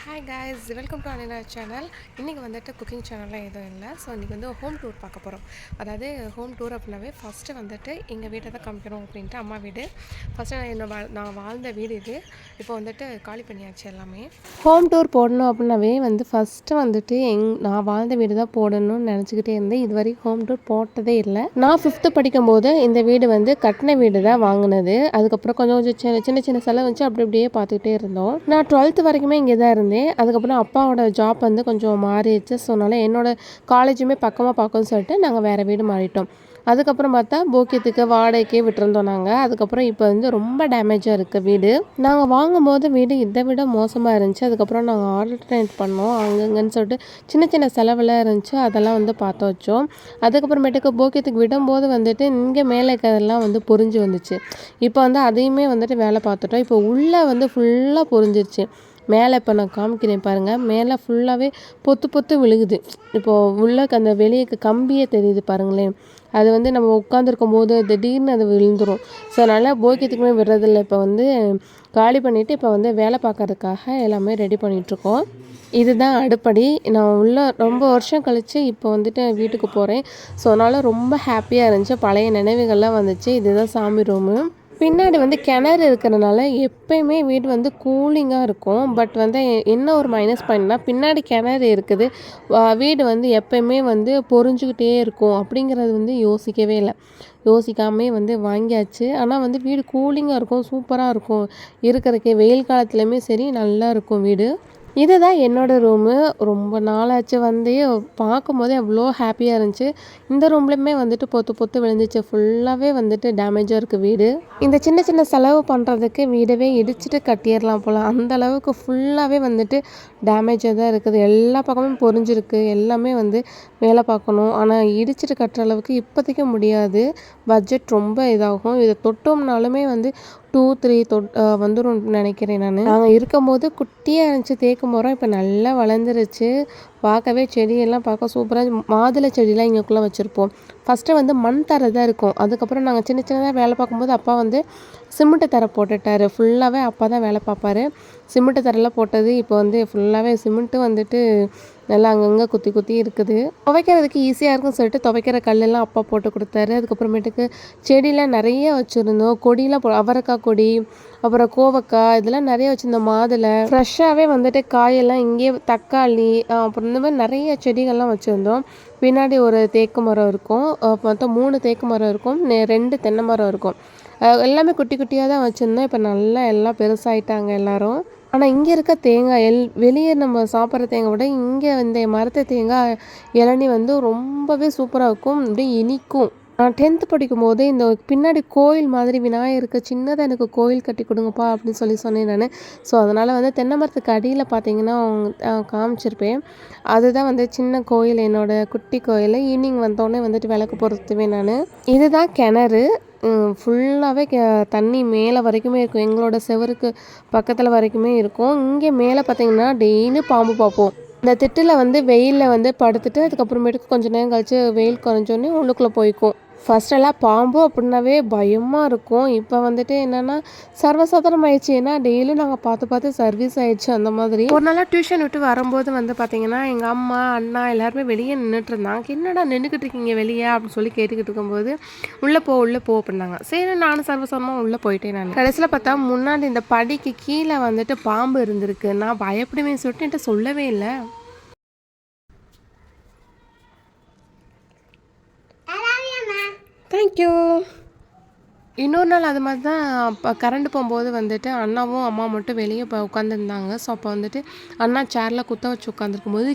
Hi guys, welcome to Anila channel. இன்றைக்கி வந்துட்டு cooking சேனல்லாம் எதுவும் இல்லை. ஸோ இன்றைக்கி வந்து ஹோம் டூர் பார்க்க போகிறோம். அதாவது ஹோம் டூர் அப்படின்னாவே ஃபஸ்ட்டு வந்துட்டு எங்கள் வீட்டை தான் காமிக்கணும் அப்படின்ட்டு அம்மா வீடு. ஃபஸ்ட்டு நான் வாழ்ந்த வீடு இது. இப்போ வந்துட்டு காலி பண்ணியாச்சு எல்லாமே. ஹோம் டூர் போடணும் அப்படின்னாவே வந்து ஃபஸ்ட்டு வந்துட்டு நான் வாழ்ந்த வீடு தான் போடணும்னு நினச்சிக்கிட்டே இருந்தேன். இது வரைக்கும் ஹோம் டூர் போட்டதே இல்லை. நான் 5th படிக்கும்போது இந்த வீடு வந்து கட்டின வீடு தான் வாங்கினது. அதுக்கப்புறம் கொஞ்சம் சின்ன சின்ன செலவு வச்சு அப்படி அப்படியே பார்த்துக்கிட்டே இருந்தோம். நான் 12th வரைக்குமே இங்கே தான் இருந்தேன். அதுக்கப்புறம் அப்பாவோட ஜாப் வந்து கொஞ்சம் மாறிடுச்சு. ஸோ அதனால் என்னோடய காலேஜுமே பக்கமாக பார்க்கணும்னு சொல்லிட்டு நாங்கள் வேறு வீடு மாறிட்டோம். அதுக்கப்புறம் பார்த்தா போக்கியத்துக்கு வாடகைக்கே விட்டுருந்தோம் நாங்கள். அதுக்கப்புறம் இப்போ வந்து ரொம்ப டேமேஜாக இருக்குது வீடு. நாங்கள் வாங்கும்போது வீடு இதை விட மோசமாக இருந்துச்சு. அதுக்கப்புறம் நாங்கள் ஆல்டர்னேட் பண்ணோம் அங்கங்கன்னு சொல்லிட்டு சின்ன சின்ன செலவெல்லாம் இருந்துச்சு. அதெல்லாம் வந்து பார்த்து வச்சோம். அதுக்கப்புறமேட்டுக்கு போக்கியத்துக்கு விடும்போது வந்துட்டு இங்கே மேலே இருக்கிறதெல்லாம் வந்து பொரிஞ்சு வந்துச்சு. இப்போ வந்து அதையுமே வந்துட்டு வேலை பார்த்துட்டோம். இப்போ உள்ளே வந்து ஃபுல்லாக பொரிஞ்சிருச்சு. மேலே இப்போ நான் காமிக்கிறேன் பாருங்கள். மேலே ஃபுல்லாகவே பொத்து பொத்து விழுகுது. இப்போது உள்ள அந்த வெளியே கம்பியே தெரியுது பாருங்களேன். அது வந்து நம்ம உட்காந்துருக்கும் போது திடீர்னு அது விழுந்துடும். ஸோ அதனால் போக்கியத்துக்குமே விடுறதில்ல. இப்போ வந்து காலி பண்ணிவிட்டு இப்போ வந்து வேலை பார்க்கறதுக்காக எல்லாமே ரெடி பண்ணிகிட்ருக்கோம். இதுதான் அடுப்படி. நான் உள்ள ரொம்ப வருஷம் கழித்து இப்போ வந்துட்டு வீட்டுக்கு போகிறேன். ஸோ அதனால் ரொம்ப ஹாப்பியாக இருந்துச்சு. பழைய நினைவுகள்லாம் வந்துச்சு. இதுதான் சாமி ரூமு. பின்னாடி வந்து கிணறு இருக்கிறனால எப்பயுமே வீடு வந்து கூலிங்காக இருக்கும். பட் வந்து என்ன ஒரு மைனஸ் பாயிண்ட்னா பின்னாடி கிணறு இருக்குது, வீடு வந்து எப்பயுமே வந்து பொரிஞ்சுக்கிட்டே இருக்கும் அப்படிங்கிறது வந்து யோசிக்கவே இல்லை. யோசிக்காமே வந்து வாங்கியாச்சு. ஆனால் வந்து வீடு கூலிங்காக இருக்கும், சூப்பராக இருக்கும். இருக்கிறதுக்கே வெயில் காலத்துலையுமே சரி நல்லா இருக்கும் வீடு. இதுதான் என்னோடய ரூமு. ரொம்ப நாளாச்சு வந்து பார்க்கும்போதே அவ்வளோ ஹாப்பியாக இருந்துச்சு. இந்த ரூம்லேயுமே வந்துட்டு பொத்து பொத்து விழுந்துச்சு. ஃபுல்லாகவே வந்துட்டு டேமேஜாக இருக்குது வீடு. இந்த சின்ன சின்ன செலவு பண்ணுறதுக்கு வீடவே இடிச்சிட்டு கட்டிடலாம் போல். அந்த அளவுக்கு ஃபுல்லாகவே வந்துட்டு டேமேஜாக தான் இருக்குது. எல்லா பக்கமும் பொரிஞ்சிருக்கு. எல்லாமே வந்து வேலை பார்க்கணும். ஆனால் இடிச்சிட்டு கட்டுற அளவுக்கு இப்போதைக்கு முடியாது. பட்ஜெட் ரொம்ப இதாகும். இதை தொட்டோம்னாலுமே வந்து 2-3 வந்துடும் நினைக்கிறேன். நாங்கள் இருக்கும்போது குட்டியாக இருந்துச்சு தேக்கு மரம். இப்போ நல்லா வளர்ந்துருச்சு. பார்க்கவே செடியெல்லாம் பார்க்க சூப்பராக. மாதுளை செடியெலாம் இங்கேக்குள்ளே வச்சுருப்போம். ஃபஸ்ட்டு வந்து மண் தரை தான் இருக்கும். அதுக்கப்புறம் நாங்கள் சின்ன சின்னதாக வேலை பார்க்கும்போது அப்பா வந்து சிமெண்ட்டு தரை போட்டுட்டார். ஃபுல்லாகவே அப்பா தான் வேலை பார்ப்பார். சிமெண்ட்டு தரைலாம் போட்டது இப்போ வந்து ஃபுல்லாகவே சிமெண்ட்டு வந்துட்டு நல்லா அங்கங்கே குத்தி குத்தி இருக்குது. துவைக்கிறதுக்கு ஈஸியாக இருக்குன்னு சொல்லிட்டு துவைக்கிற கல்லெல்லாம் அப்பா போட்டு கொடுத்தாரு. அதுக்கப்புறமேட்டுக்கு செடியெலாம் நிறைய வச்சுருந்தோம். கொடியெலாம் அவரைக்காய் கொடி, அப்புறம் கோவக்காய், இதெல்லாம் நிறைய வச்சுருந்தோம். மாதுளை ஃப்ரெஷ்ஷாகவே வந்துட்டு காயெல்லாம் இங்கேயே தக்காளி, அப்புறம் இந்த மாதிரி நிறைய செடிகள்லாம் வச்சுருந்தோம். பின்னாடி ஒரு தேக்கு மரம் இருக்கும். மொத்தம் 3 தேக்கு மரம் இருக்கும், 2 தென்னை மரம் இருக்கும். எல்லாமே குட்டி குட்டியாக தான் வச்சுருந்தோம். இப்போ நல்லா எல்லாம் பெருசாகிட்டாங்க எல்லோரும். ஆனால் இங்கே இருக்க தேங்காய் வெளியே நம்ம சாப்பிட்ற தேங்காய் விட இங்கே இந்த மரத்து தேங்காய் இளநீ வந்து ரொம்பவே சூப்பராக இருக்கும். அப்படியே இனிக்கும். நான் 10th படிக்கும்போது இந்த பின்னாடி கோயில் மாதிரி விநாயகருக்கு சின்னதாக எனக்கு கோயில் கட்டி கொடுங்கப்பா அப்படின்னு சொன்னேன் நான். ஸோ அதனால் வந்து தென்னை மரத்துக்கு அடியில் பார்த்தீங்கன்னா காமிச்சிருப்பேன். அதுதான் வந்து சின்ன கோயில், என்னோடய குட்டி கோயில். ஈவினிங் வந்தோடனே வந்துட்டு விளக்கு பொருத்துவேன் நான். இதுதான் கிணறு. ஃபுல்லாகவே தண்ணி மேலே வரைக்குமே இருக்கும். எங்களோட செவருக்கு பக்கத்தில் வரைக்குமே இருக்கும். இங்கே மேலே பார்த்திங்கன்னா டெய்லி பாம்பு பார்ப்போம். இந்த திட்டில் வந்து வெயிலில் வந்து படுத்துட்டு அதுக்கப்புறமேட்டுக்கு கொஞ்சம் நேரம் கழித்து வெயில் குறைஞ்சோடனே உள்ளுக்குள்ளே போய்க்கும். ஃபஸ்ட்டெல்லாம் பாம்பு அப்படின்னாவே பயமாக இருக்கும். இப்போ வந்துட்டு என்னென்னா சர்வசாதாரணம் ஆயிடுச்சு. ஏன்னா டெய்லியும் நாங்கள் பார்த்து பார்த்து சர்வீஸ் ஆயிடுச்சு. அந்த மாதிரி ஒரு நாளாக டியூஷன் விட்டு வரும்போது வந்து பார்த்திங்கன்னா எங்கள் அம்மா அண்ணா எல்லாருமே வெளியே நின்றுட்டு இருந்தாங்க. என்னடா நின்றுக்கிட்டு இருக்கீங்க வெளியே அப்படின்னு சொல்லி கேட்டுக்கிட்டு இருக்கும்போது உள்ளே போ அப்படின்னாங்க. சரி நானும் சர்வசாதாரணமாக உள்ளே போயிட்டேன். நான் கடைசியில் பார்த்தா முன்னாடி இந்த படிக்கு கீழே வந்துட்டு பாம்பு இருந்திருக்கு. நான் பயப்படுவேன் சொல்லிட்டு என்கிட்ட சொல்லவே இல்லை. தேங்க்யூ. இன்னொரு நாள் அது மாதிரி தான் கரண்ட் போகும்போது வந்துட்டு அண்ணாவும் அம்மா மட்டும் வெளியே உட்காந்துருந்தாங்க. ஸோ அப்போ வந்துட்டு அண்ணா சேரில் குத்த வச்சு உட்காந்துருக்கும்போது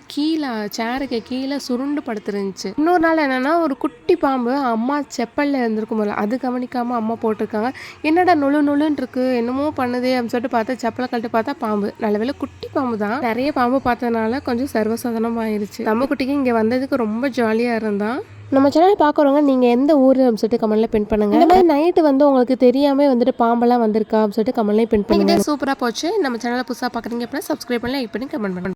சேருக்கு கீழே சுருண்டு படுத்துருந்துச்சு. இன்னொரு நாள் என்னென்னா ஒரு குட்டி பாம்பு அம்மா செப்பலில் இருந்திருக்கும் போல, அது கவனிக்காமல் அம்மா போட்டிருக்காங்க. என்னடா நுழுன்னு இருக்குது, என்னமோ பண்ணுதே அப்படின்னு சொல்லிட்டு பார்த்தா செப்பலை கழட்டி பார்த்தா பாம்பு. நல்ல வேளை குட்டி பாம்பு தான். நிறைய பாம்பு பார்த்ததுனால கொஞ்சம் சர்வசாதாரணம் ஆயிடுச்சு. நம்ம குட்டிக்கு இங்கே வந்ததுக்கு ரொம்ப ஜாலியாக இருந்தான். நம்ம சேனல் பார்க்குறவங்க நீங்கள் எந்த ஊர் அப்படின்னு சொல்லிட்டு கமெண்ட்டில் பின் பண்ணுங்கள். இந்த மாதிரி நைட்டு வந்து உங்களுக்கு தெரியாமல் வந்துட்டு பாம்பெல்லாம் வந்திருக்கா அப்படின்னு சொல்லிட்டு கமெண்ட்லேயே பின் பண்ணுங்கள். சூப்பராக போச்சு. நம்ம சேனலை புதுசாக பார்க்குறீங்க அப்படின்னா சப்ஸ்கிரைப் பண்ணி லைக் பண்ணி கமெண்ட் பண்ணுங்கள்.